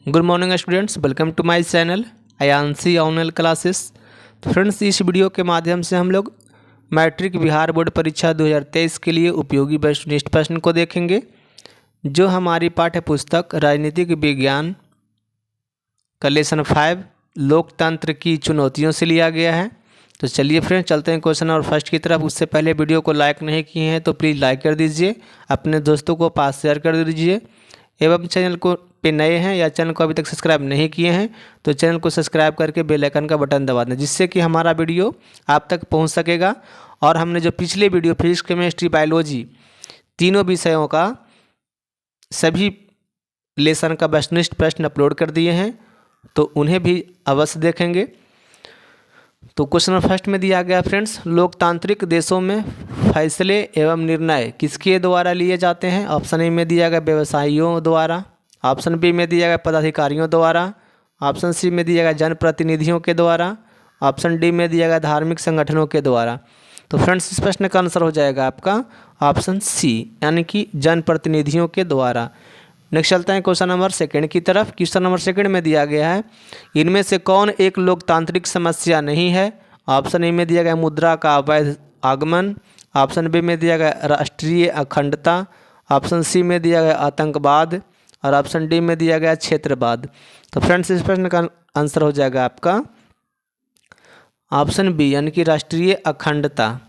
Good morning students, welcome to my channel Aayanshi online classes. तो friends, इस video के माध्यम से हम लोग मैट्रिक बिहार बोर्ड परीक्षा 2023 के लिए उपयोगी वस्तुनिष्ठ प्रश्न को देखेंगे, जो हमारी पाठ्य पुस्तक राजनीतिक विज्ञान का लेसन 5 लोकतंत्र की चुनौतियों से लिया गया है। तो चलिए फ्रेंड्स, चलते हैं क्वेश्चन नंबर फर्स्ट की तरफ। उससे पहले वीडियो को लाइक नहीं किए हैं तो प्लीज़ लाइक कर दीजिए, अपने दोस्तों को पास शेयर कर दीजिए, एवं चैनल को पे नए हैं या चैनल को अभी तक सब्सक्राइब नहीं किए हैं तो चैनल को सब्सक्राइब करके बेल आइकन का बटन दबा दें, जिससे कि हमारा वीडियो आप तक पहुंच सकेगा। और हमने जो पिछले वीडियो फिजिक्स, केमिस्ट्री, बायोलॉजी तीनों विषयों का सभी लेसन का वस्तुनिष्ठ प्रश्न अपलोड कर दिए हैं, तो उन्हें भी अवश्य देखेंगे। तो क्वेश्चन नंबर फर्स्ट में दिया गया फ्रेंड्स, लोकतांत्रिक देशों में फैसले एवं निर्णय किसके द्वारा लिए जाते हैं। ऑप्शन ए में दिया गया व्यवसायियों द्वारा, ऑप्शन बी में दिया गया पदाधिकारियों द्वारा, ऑप्शन सी में दिया गया जनप्रतिनिधियों के द्वारा, ऑप्शन डी में दिया गया धार्मिक संगठनों के द्वारा। तो फ्रेंड्स, इस प्रश्न का आंसर हो जाएगा आपका ऑप्शन सी, यानी कि जनप्रतिनिधियों के द्वारा। नेक्स्ट चलते हैं क्वेश्चन नंबर सेकंड की तरफ। क्वेश्चन नंबर सेकंड में दिया गया है, इनमें से कौन एक लोकतांत्रिक समस्या नहीं है। ऑप्शन ए में दिया गया मुद्रा का अवैध आगमन, ऑप्शन बी में दिया गया राष्ट्रीय अखंडता, ऑप्शन सी में दिया गया आतंकवाद और ऑप्शन डी में दिया गया क्षेत्रवाद। तो फ्रेंड्स, इस प्रश्न का आंसर हो जाएगा आपका ऑप्शन बी, यानी कि राष्ट्रीय अखंडता।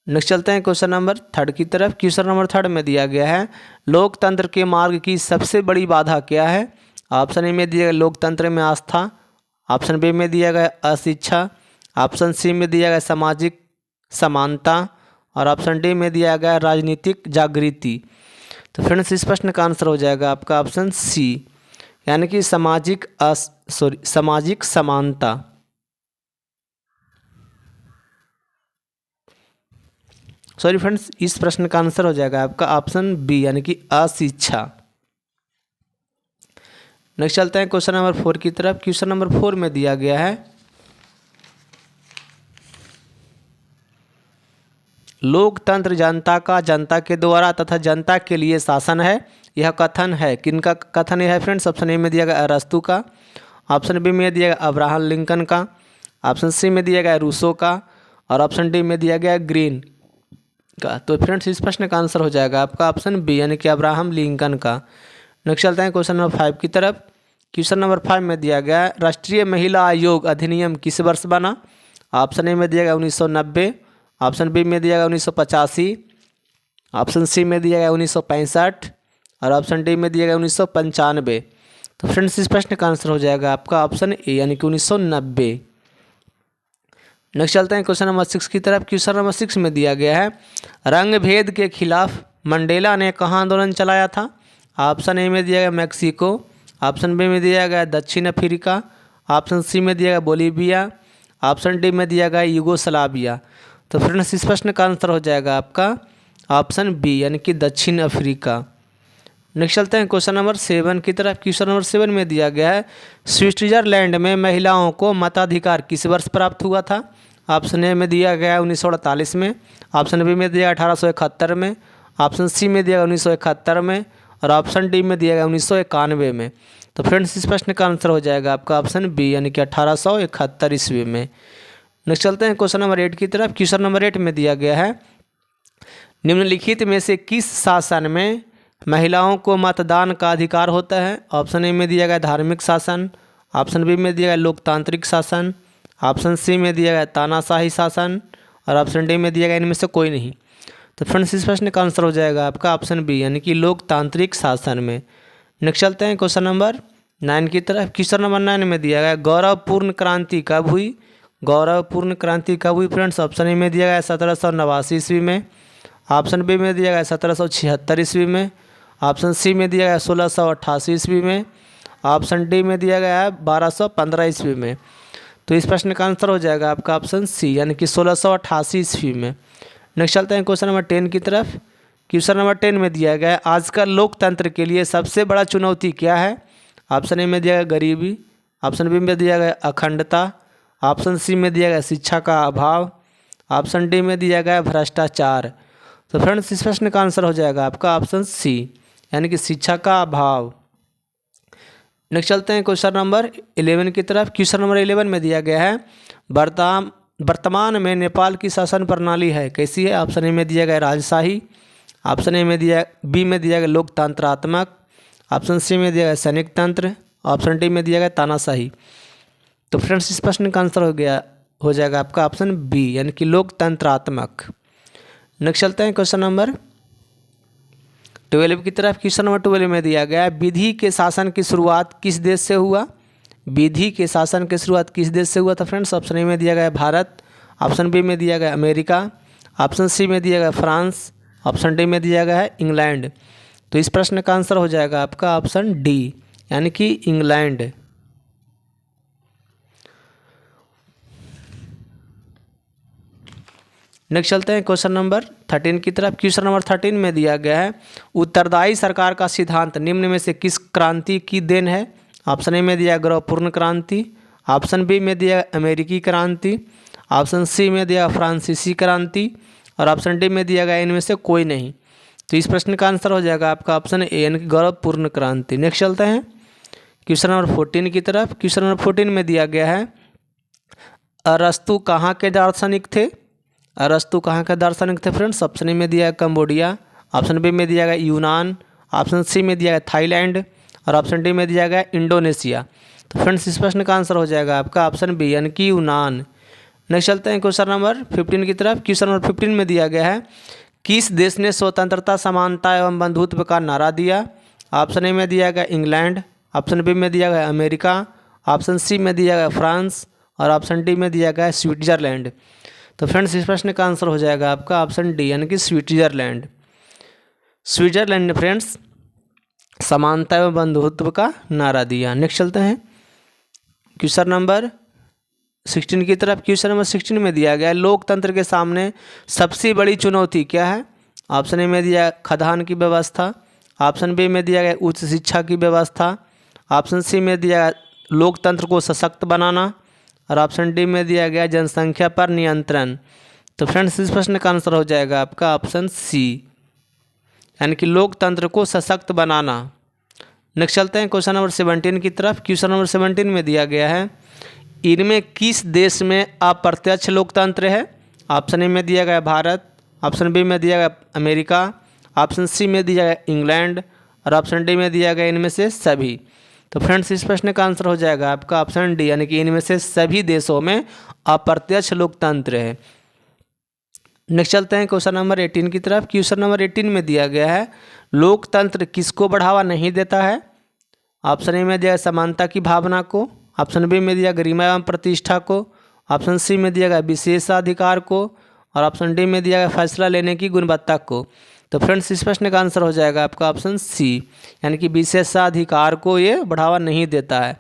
नेक्स्ट चलते हैं क्वेश्चन नंबर थर्ड की तरफ। क्वेश्चन नंबर थर्ड में दिया गया है, लोकतंत्र के मार्ग की सबसे बड़ी बाधा क्या है। ऑप्शन ए में दिया गया लोकतंत्र में आस्था, ऑप्शन बी में दिया गया अशिक्षा, ऑप्शन सी में दिया गया सामाजिक समानता और ऑप्शन डी में दिया गया राजनीतिक जागृति। तो फ्रेंड्स, इस प्रश्न का आंसर हो जाएगा आपका ऑप्शन सी, यानी कि सामाजिक समानता। सॉरी फ्रेंड्स, इस प्रश्न का आंसर हो जाएगा आपका ऑप्शन बी, यानी कि अशिक्षा। नेक्स्ट चलते हैं क्वेश्चन नंबर 4 की तरफ। क्वेश्चन नंबर 4 में दिया गया है, लोकतंत्र जनता का जनता के द्वारा तथा जनता के लिए शासन है। यह कथन है, किनका कथन यह है फ्रेंड्स। ऑप्शन ए में दिया गया अरस्तू का, ऑप्शन बी में दिया गया अब्राहम लिंकन का, ऑप्शन सी में दिया गया रूसो का और ऑप्शन डी में दिया गया ग्रीन का। तो फ्रेंड्स, इस प्रश्न का आंसर हो जाएगा आपका ऑप्शन बी, यानी कि अब्राहम लिंकन का। नेक्स्ट चलते हैं क्वेश्चन नंबर 5 की तरफ। क्वेश्चन नंबर 5 में दिया गया है, राष्ट्रीय महिला आयोग अधिनियम किस वर्ष बना। ऑप्शन ए में दिया गया 1990, ऑप्शन बी में दिया गया 1985, ऑप्शन सी में दिया गया 1965 और ऑप्शन डी में दिया गया 1995। तो फ्रेंड्स, इस प्रश्न का आंसर हो जाएगा आपका ऑप्शन ए, यानी कि 1990। नेक्स्ट चलते हैं क्वेश्चन नंबर 6 की तरफ। क्वेश्चन नंबर 6 में दिया गया है, रंग भेद के खिलाफ मंडेला ने कहाँ आंदोलन चलाया था। ऑप्शन ए में दिया गया मैक्सिको, ऑप्शन बी में दिया गया दक्षिण अफ्रीका, ऑप्शन सी में दिया गया बोलीविया, ऑप्शन डी में दिया गया यूगोस्लाविया। तो फ्रेंड्स, इस प्रश्न का आंसर हो जाएगा आपका ऑप्शन बी, यानी कि दक्षिण अफ्रीका। नेक्स्ट चलते हैं क्वेश्चन नंबर 7 की तरफ। क्वेश्चन नंबर 7 में दिया गया है, स्विट्जरलैंड में महिलाओं को मताधिकार किस वर्ष प्राप्त हुआ था। ऑप्शन ए में दिया गया 1948 में, ऑप्शन बी में दिया 1871 में, ऑप्शन सी में दिया गया 1971 में और ऑप्शन डी में दिया गया 1991 में। तो फ्रेंड्स, इस प्रश्न का आंसर हो जाएगा आपका ऑप्शन बी, यानी कि 1871 ईस्वी में। नेक्स्ट चलते हैं क्वेश्चन नंबर 8 की तरफ। क्वेश्चन नंबर 8 में दिया गया है, निम्नलिखित में से किस शासन में महिलाओं को मतदान का अधिकार होता है। ऑप्शन ए में दिया गया धार्मिक शासन, ऑप्शन बी में दिया गया लोकतांत्रिक शासन, ऑप्शन सी में दिया गया तानाशाही शासन और ऑप्शन डी में दिया गया इनमें से कोई नहीं। तो फ्रेंड्स, इस प्रश्न का आंसर हो जाएगा आपका ऑप्शन बी, यानी कि लोकतांत्रिक शासन में। नेक्स्ट चलते हैं क्वेश्चन नंबर 9 की तरफ। क्वेश्चन नंबर 9 में दिया गया, गौरवपूर्ण क्रांति कब हुई। गौरवपूर्ण क्रांति कब हुई फ्रेंड्स। ऑप्शन ए में दिया गया 1789 ईस्वी में, ऑप्शन बी में दिया गया 1776 ईस्वी में, ऑप्शन सी में दिया गया 1688 ईस्वी में, ऑप्शन डी में दिया गया है 1215 ईस्वी में। तो इस प्रश्न का आंसर हो जाएगा आपका ऑप्शन सी, यानी कि 1688 ईस्वी में। नेक्स्ट चलते हैं क्वेश्चन नंबर 10 की तरफ। क्वेश्चन नंबर 10 में दिया गया है, आजकल लोकतंत्र के लिए सबसे बड़ा चुनौती क्या है। ऑप्शन ए में दिया गया गरीबी, ऑप्शन बी में दिया गया अखंडता, ऑप्शन सी में दिया गया शिक्षा का अभाव, ऑप्शन डी में दिया गया भ्रष्टाचार। तो फ्रेंड्स, इस प्रश्न का आंसर हो जाएगा आपका ऑप्शन सी, यानी कि शिक्षा का अभाव। नेक्स्ट चलते हैं क्वेश्चन नंबर 11 की तरफ। क्वेश्चन नंबर 11 में दिया गया है वर्तमान में नेपाल की शासन प्रणाली है कैसी है। ऑप्शन ए में दिया गया राजशाही, ऑप्शन ए में दिया बी में दिया गया लोकतंत्रात्मक, ऑप्शन सी में दिया गया सैनिक तंत्र, ऑप्शन डी में दिया गया तानाशाही। तो फ्रेंड्स इस प्रश्न का आंसर हो जाएगा आपका ऑप्शन बी यानी कि लोकतंत्रात्मक। नेक्स्ट चलते हैं क्वेश्चन नंबर 12 की तरफ। क्वेश्चन नंबर 12 में दिया गया है विधि के शासन की शुरुआत किस देश से हुआ। विधि के शासन की शुरुआत किस देश से हुआ था फ्रेंड्स। ऑप्शन ए में दिया गया भारत, ऑप्शन बी में दिया गया अमेरिका, ऑप्शन सी में दिया गया फ्रांस, ऑप्शन डी में दिया गया है इंग्लैंड। तो इस प्रश्न का आंसर हो जाएगा आपका ऑप्शन डी यानी कि इंग्लैंड। नेक्स्ट चलते हैं क्वेश्चन नंबर 13 की तरफ। क्वेश्चन नंबर 13 में दिया गया है उत्तरदायी सरकार का सिद्धांत निम्न में से किस क्रांति की देन है। ऑप्शन ए में दिया गौरवपूर्ण क्रांति, ऑप्शन बी में दिया अमेरिकी क्रांति, ऑप्शन सी में दिया फ्रांसीसी क्रांति और ऑप्शन डी में दिया गया इनमें से कोई नहीं। तो इस प्रश्न का आंसर हो जाएगा आपका ऑप्शन ए यानी कि गौरवपूर्ण क्रांति। नेक्स्ट चलते हैं क्वेश्चन नंबर 14 की तरफ। क्वेश्चन नंबर 14 में दिया गया है अरस्तु कहाँ के दार्शनिक थे। अरस्तु कहाँ के दार्शनिक थे फ्रेंड्स। ऑप्शन ए में दिया है कंबोडिया, ऑप्शन बी में दिया गया यूनान, ऑप्शन सी में दिया गया थाईलैंड और ऑप्शन डी में दिया गया इंडोनेशिया। तो फ्रेंड्स इस प्रश्न का आंसर हो जाएगा आपका ऑप्शन बी यानी कि यूनान। नेक्स्ट चलते हैं क्वेश्चन नंबर 15 की तरफ। क्वेश्चन नंबर 15 में दिया गया है किस देश ने स्वतंत्रता समानता एवं बंधुत्व का नारा दिया। ऑप्शन ए में दिया गया इंग्लैंड, ऑप्शन बी में दिया गया अमेरिका, ऑप्शन सी में दिया गया फ्रांस और ऑप्शन डी में दिया गया स्विट्जरलैंड। तो फ्रेंड्स इस प्रश्न का आंसर हो जाएगा आपका ऑप्शन डी यानी कि स्विट्जरलैंड। स्विट्जरलैंड ने फ्रेंड्स समानता एवं बंधुत्व का नारा दिया। नेक्स्ट चलते हैं क्वेश्चन नंबर 16 की तरफ। क्वेश्चन नंबर 16 में दिया गया है लोकतंत्र के सामने सबसे बड़ी चुनौती क्या है। ऑप्शन ए में दिया खदान की व्यवस्था, ऑप्शन बी में दिया गया उच्च शिक्षा की व्यवस्था, ऑप्शन सी में दिया लोकतंत्र को सशक्त बनाना और ऑप्शन डी में दिया गया जनसंख्या पर नियंत्रण। तो फ्रेंड्स इस प्रश्न का आंसर हो जाएगा आपका ऑप्शन सी यानी कि लोकतंत्र को सशक्त बनाना। नेक्स्ट चलते हैं क्वेश्चन नंबर 17 की तरफ। क्वेश्चन नंबर 17 में दिया गया है इनमें किस देश में अप्रत्यक्ष लोकतंत्र है। ऑप्शन ए में दिया गया भारत, ऑप्शन बी में दिया गया अमेरिका, ऑप्शन सी में दिया गया इंग्लैंड और ऑप्शन डी में दिया गया इनमें से सभी। तो फ्रेंड्स इस प्रश्न का आंसर हो जाएगा आपका ऑप्शन डी यानी कि इनमें से सभी देशों में अप्रत्यक्ष लोकतंत्र है। नेक्स्ट चलते हैं क्वेश्चन नंबर 18 की तरफ। क्वेश्चन नंबर 18 में दिया गया है लोकतंत्र किसको बढ़ावा नहीं देता है। ऑप्शन ए में दिया समानता की भावना को, ऑप्शन बी में दिया गरिमा एवं प्रतिष्ठा को, ऑप्शन सी में दिया गया विशेषाधिकार को और ऑप्शन डी में दिया गया फैसला लेने की गुणवत्ता को। तो फ्रेंड्स इस प्रश्न का आंसर हो जाएगा आपका ऑप्शन सी यानी कि विशेषाधिकार को ये बढ़ावा नहीं देता है।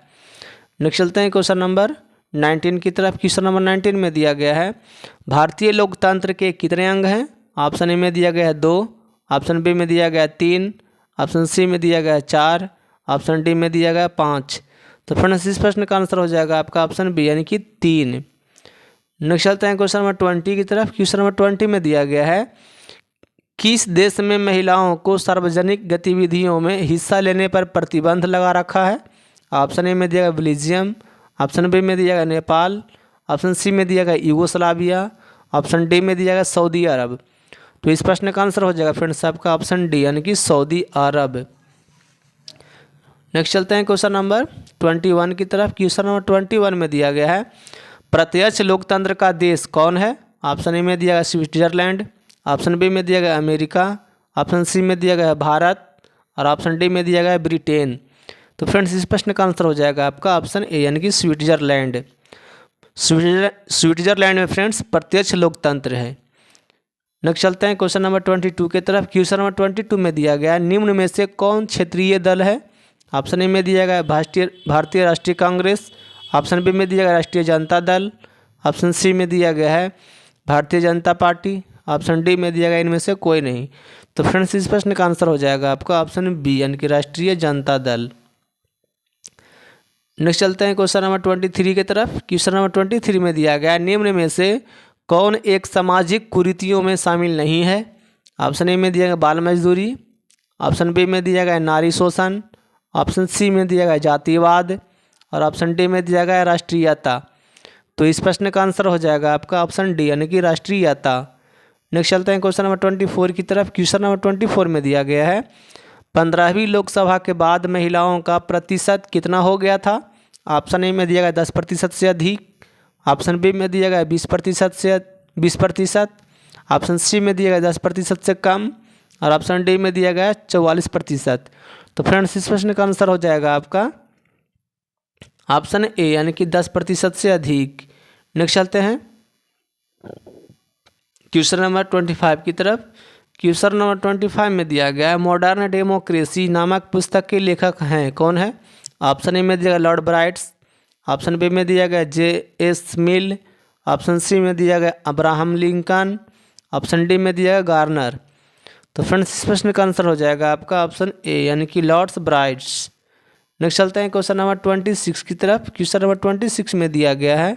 नेक्स्ट चलते हैं क्वेश्चन नंबर 19 की तरफ। क्वेश्चन नंबर 19 में दिया गया है भारतीय लोकतंत्र के कितने अंग हैं। ऑप्शन ए में दिया गया है 2, ऑप्शन बी में दिया गया 3, ऑप्शन सी में दिया गया 4, ऑप्शन डी में दिया गया 5। तो फ्रेंड्स इस प्रश्न का आंसर हो जाएगा आपका ऑप्शन बी यानी कि 3। नेक्स्ट चलते हैं क्वेश्चन नंबर 20 की तरफ। क्वेश्चन नंबर 20 में दिया गया है किस देश में महिलाओं को सार्वजनिक गतिविधियों में हिस्सा लेने पर प्रतिबंध लगा रखा है। ऑप्शन ए में दिया गया बेल्जियम, ऑप्शन बी में दिया गया नेपाल, ऑप्शन सी में दिया गया यूगोस्लाविया, ऑप्शन डी में दिया गया सऊदी अरब। तो इस प्रश्न का आंसर हो जाएगा फ्रेंड्स आपका ऑप्शन डी यानी कि सऊदी अरब। नेक्स्ट चलते हैं क्वेश्चन नंबर 21 की तरफ। क्वेश्चन नंबर 21 में दिया गया है प्रत्यक्ष लोकतंत्र का देश कौन है। ऑप्शन ए में दिया गया स्विट्जरलैंड, ऑप्शन बी में दिया गया अमेरिका, ऑप्शन सी में दिया गया भारत और ऑप्शन डी में दिया गया ब्रिटेन। तो फ्रेंड्स इस प्रश्न का आंसर हो जाएगा आपका ऑप्शन ए यानी कि स्विट्जरलैंड। स्विट्जरलैंड में फ्रेंड्स प्रत्यक्ष लोकतंत्र है। नेक्स्ट चलते हैं क्वेश्चन नंबर 22 की तरफ। क्वेश्चन नंबर 22 में दिया गया निम्न में से कौन क्षेत्रीय दल है। ऑप्शन ए में दिया गया भारतीय राष्ट्रीय कांग्रेस, ऑप्शन बी में दिया गया राष्ट्रीय जनता दल, ऑप्शन सी में दिया गया है Bharatiya Janata party, option D में दिया गया इनमें से कोई नहीं। तो फ्रेंड्स इस प्रश्न का आंसर हो जाएगा आपका ऑप्शन बी यानी कि राष्ट्रीय जनता दल। नेक्स्ट चलते हैं क्वेश्चन नंबर 23 की तरफ। क्वेश्चन नंबर 23 में दिया गया निम्न में से कौन एक सामाजिक कुरीतियों में शामिल नहीं है। ऑप्शन ए में दिया गया बाल मजदूरी, ऑप्शन बी में दिया गया नारी शोषण, ऑप्शन सी में दिया गया है जातिवाद और ऑप्शन डी में दिया गया है राष्ट्रीयता। तो इस प्रश्न का आंसर हो जाएगा आपका ऑप्शन डी यानी कि राष्ट्रीयता। नेक्स्ट चलते हैं क्वेश्चन नंबर 24 की तरफ। क्वेश्चन नंबर 24 में दिया गया है 15वीं लोकसभा के बाद महिलाओं का प्रतिशत कितना हो गया था। ऑप्शन ए में दिया गया 10% से अधिक, ऑप्शन बी में दिया गया 20%, ऑप्शन सी में दिया गया 10% से कम और ऑप्शन डी में दिया गया 44%। तो फ्रेंड्स इस प्रश्न का आंसर हो जाएगा आपका ऑप्शन ए यानी कि 10% से अधिक। नेक्स्ट चलते हैं क्वेश्चन नंबर 25 की तरफ। क्वेश्चन नंबर 25 में दिया गया है मॉडर्न डेमोक्रेसी नामक पुस्तक के लेखक हैं, कौन है। ऑप्शन ए में दिया गया लॉर्ड ब्राइट्स, ऑप्शन बी में दिया गया J.S. मिल, ऑप्शन सी में दिया गया अब्राहम लिंकन, ऑप्शन डी में दिया गया गार्नर। तो फ्रेंड्स इस प्रश्न का आंसर हो जाएगा आपका ऑप्शन ए यानी कि लॉर्ड्स ब्राइट्स। नेक्स्ट चलते हैं क्वेश्चन नंबर 26 की तरफ। क्वेश्चन नंबर 26 में दिया गया है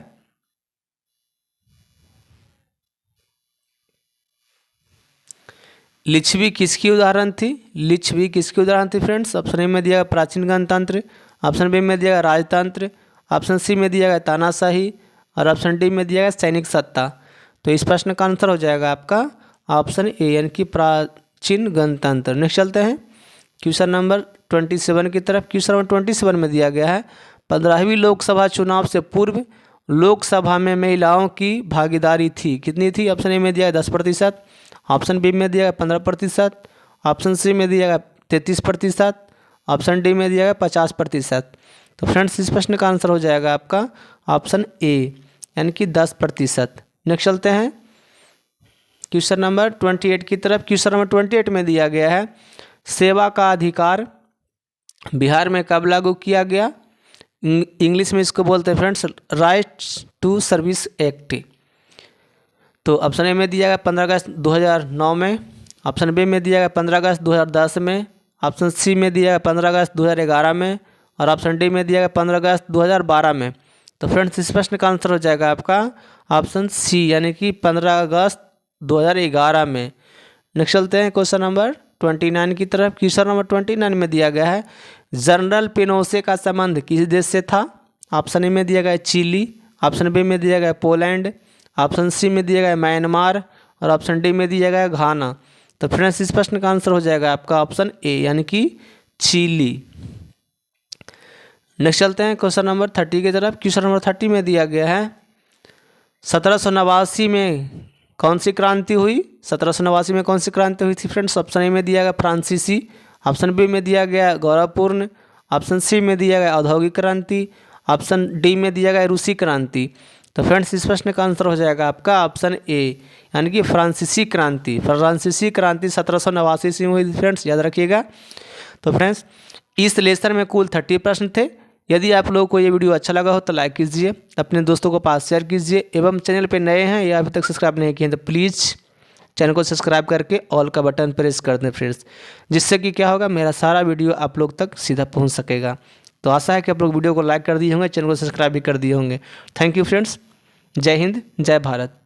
लिच्छवी किसकी उदाहरण थी। लिच्छवी किसकी उदाहरण थी फ्रेंड्स। ऑप्शन ए में दिया गया प्राचीन गणतंत्र, ऑप्शन बी में दिया गया राजतंत्र, ऑप्शन सी में दिया गया तानाशाही और ऑप्शन डी में दिया गया सैनिक सत्ता। तो इस प्रश्न का आंसर हो जाएगा आपका ऑप्शन ए यानी कि प्राचीन गणतंत्र। नेक्स्ट चलते हैं क्वेश्चन नंबर 27 की तरफ। क्वेश्चन नंबर 27 में दिया गया है 15वीं लोकसभा चुनाव से पूर्व लोकसभा में महिलाओं की भागीदारी थी, कितनी थी। ऑप्शन ए में दिया गया 10%, ऑप्शन बी में दिया गया 15%, ऑप्शन सी में दिया गया 33%, ऑप्शन डी में दिया गया 50%। तो फ्रेंड्स इस प्रश्न का आंसर हो जाएगा आपका ऑप्शन ए यानी कि 10%। नेक्स्ट चलते हैं क्वेश्चन नंबर 28 की तरफ। क्वेश्चन नंबर 28 में दिया गया है सेवा का अधिकार बिहार में कब लागू किया गया। इंग्लिश में इसको बोलते हैं friends rights to service act. तो ऑप्शन ए में दिया गया 15 अगस्त 2009 में, ऑप्शन बी में दिया गया 15 अगस्त 2010 में, ऑप्शन सी में दिया गया 15 अगस्त 2011 में और ऑप्शन डी में दिया गया 15 अगस्त 2012 में। तो फ्रेंड्स इस प्रश्न का आंसर हो जाएगा आपका ऑप्शन सी यानी कि 15 अगस्त 2011 में। नेक्स्ट चलते हैं क्वेश्चन नंबर 29 की तरफ। क्वेश्चन नंबर 29 में दिया गया है जनरल पिनोशे का संबंध किस देश से था। ऑप्शन ए में दिया गया चिली, ऑप्शन बी में दिया गया पोलैंड, ऑप्शन सी में दिया गया म्यांमार और ऑप्शन डी में दिया गया घाना। तो फ्रेंड्स इस प्रश्न का आंसर हो जाएगा आपका ऑप्शन ए यानी कि चिली। नेक्स्ट चलते हैं क्वेश्चन नंबर 30 की तरफ। क्वेश्चन नंबर 30 में दिया गया है 1789 में कौन सी क्रांति हुई। 1789 में कौन सी क्रांति हुई थी फ्रेंड्स। ऑप्शन ए में दिया गया फ्रांसीसी, ऑप्शन बी में दिया गया गौरवपूर्ण, ऑप्शन सी में दिया गया औद्योगिक क्रांति, ऑप्शन डी में दिया गया रूसी क्रांति। तो फ्रेंड्स इस प्रश्न का आंसर हो जाएगा आपका ऑप्शन ए यानी कि फ्रांसीसी क्रांति। फ्रांसीसी क्रांति 1789 ईस्वी में हुई थी फ्रेंड्स, याद रखिएगा। तो फ्रेंड्स इस लेसन में कुल 30 प्रश्न थे। यदि आप लोगों को ये वीडियो अच्छा लगा हो तो लाइक कीजिए, अपने दोस्तों को पास शेयर कीजिए एवं चैनल पे नए हैं या अभी तक सब्सक्राइब नहीं किए तो प्लीज़ चैनल को सब्सक्राइब करके ऑल का बटन प्रेस कर दें फ्रेंड्स, जिससे कि क्या होगा मेरा सारा वीडियो आप लोग तक सीधा पहुंच सकेगा। तो आशा है कि आप लोग वीडियो को लाइक कर दिए होंगे, चैनल को सब्सक्राइब भी कर दिए होंगे। Thank you friends. जय हिंद, जय भारत।